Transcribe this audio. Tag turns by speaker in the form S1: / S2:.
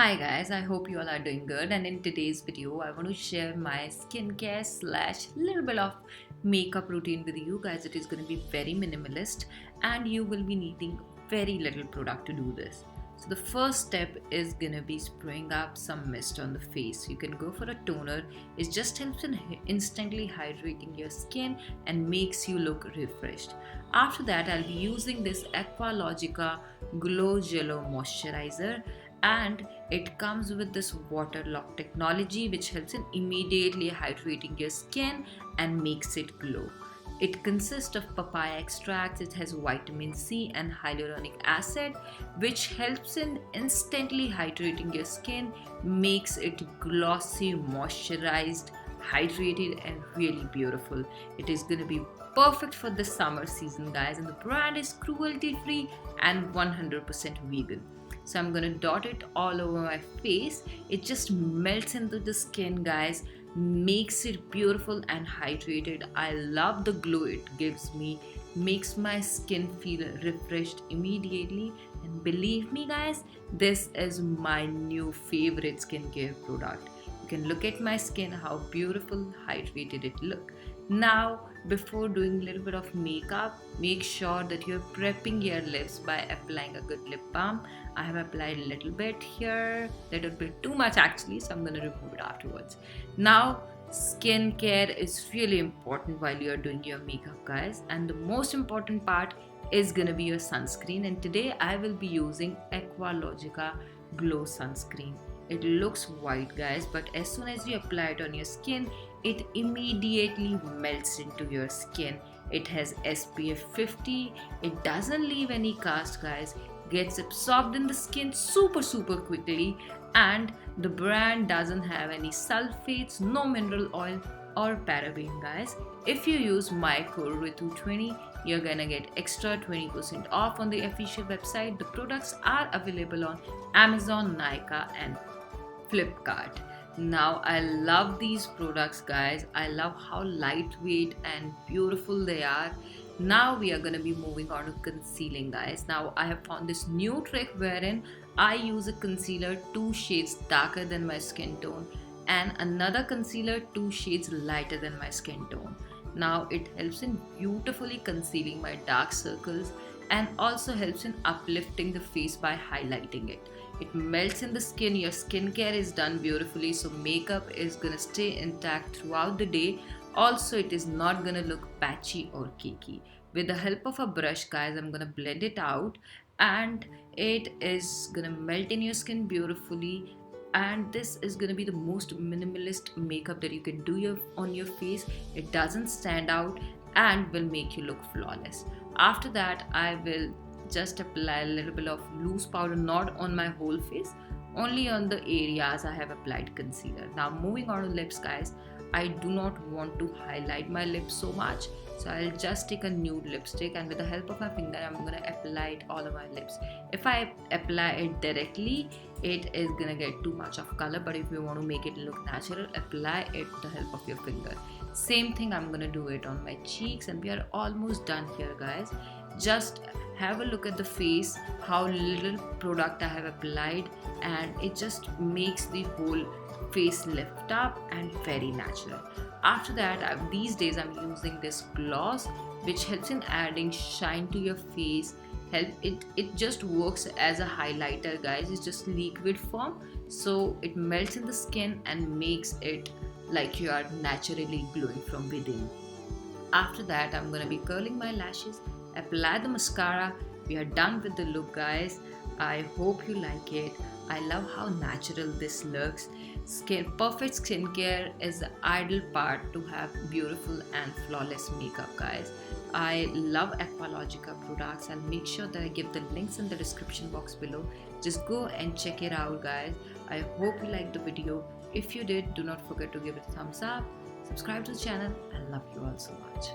S1: Hi guys, I hope you all are doing good, and in today's video I want to share my skincare slash little bit of makeup routine with you guys. It is going to be very minimalist and you will be needing very little product to do this. So the first step is going to be spraying up some mist on the face. You can go for a toner. It just helps in instantly hydrating your skin and makes you look refreshed. After that, I'll be using this Aqualogica Glow Jello Moisturizer, and it comes with this water lock technology which helps in immediately hydrating your skin and makes it glow. It consists of papaya extracts. It has vitamin C and hyaluronic acid which helps in instantly hydrating your skin, makes it glossy, moisturized, hydrated and really beautiful. It is going to be perfect for the summer season guys, and the brand is cruelty free and 100% vegan. So I'm gonna dot it all over my face. It just melts into the skin guys, makes it beautiful and hydrated. I love the glow it gives me, makes my skin feel refreshed immediately, and believe me guys, this is my new favorite skincare product. You can look at my skin, how beautiful hydrated it look. Now before doing a little bit of makeup, make sure that you're prepping your lips by applying a good lip balm. I have applied a little bit here, little bit too much actually, so I'm going to remove it afterwards. Now skincare is really important while you're doing your makeup guys, and the most important part is going to be your sunscreen, and today I will be using Aqualogica Glow Sunscreen. It looks white guys, but as soon as you apply it on your skin, it immediately melts into your skin. It has SPF 50. It doesn't leave any cast guys. Gets absorbed in the skin super quickly, and the brand doesn't have any sulfates, no mineral oil or paraben guys. If you use my code Ritu20, you're gonna get extra 20% off on the official website. The products are available on Amazon, Nykaa and Flipkart. Now I love these products guys. I love how lightweight and beautiful they are. Now we are going to be moving on to concealing guys. Now I have found this new trick wherein I use a concealer 2 shades darker than my skin tone and another concealer 2 shades lighter than my skin tone. Now it helps in beautifully concealing my dark circles and also helps in uplifting the face by highlighting it. It melts in the skin. Your skincare is done beautifully, so makeup is gonna stay intact throughout the day. Also, it is not gonna look patchy or cakey. With the help of a brush guys, I'm gonna blend it out and it is gonna melt in your skin beautifully, and this is gonna be the most minimalist makeup that you can do on your face. It doesn't stand out and will make you look flawless. After that, I will just apply a little bit of loose powder, not on my whole face, only on the areas I have applied concealer. Now moving on to lips guys, I do not want to highlight my lips so much, so I'll just take a nude lipstick and with the help of my finger I'm gonna apply it all over my lips. If I apply it directly, it is gonna get too much of color, but if you want to make it look natural, apply it with the help of your finger. Same thing, I'm gonna do it on my cheeks, and we are almost done here guys. Just have a look at the face, how little product I have applied, and it just makes the whole face lift up and very natural. After that, these days I'm using this gloss which helps in adding shine to your face. It just works as a highlighter guys. It's just liquid form, so it melts in the skin and makes it like you are naturally glowing from within. After that, I'm gonna be curling my lashes, apply the mascara. We are done with the look guys. I hope you like it. I love how natural this looks. Perfect skincare is the ideal part to have beautiful and flawless makeup guys. I love Aqualogica products. I'll make sure that I give the links in the description box below. Just go and check it out guys. I hope you liked the video. If you did, do not forget to give it a thumbs up, subscribe to the channel. I love you all so much.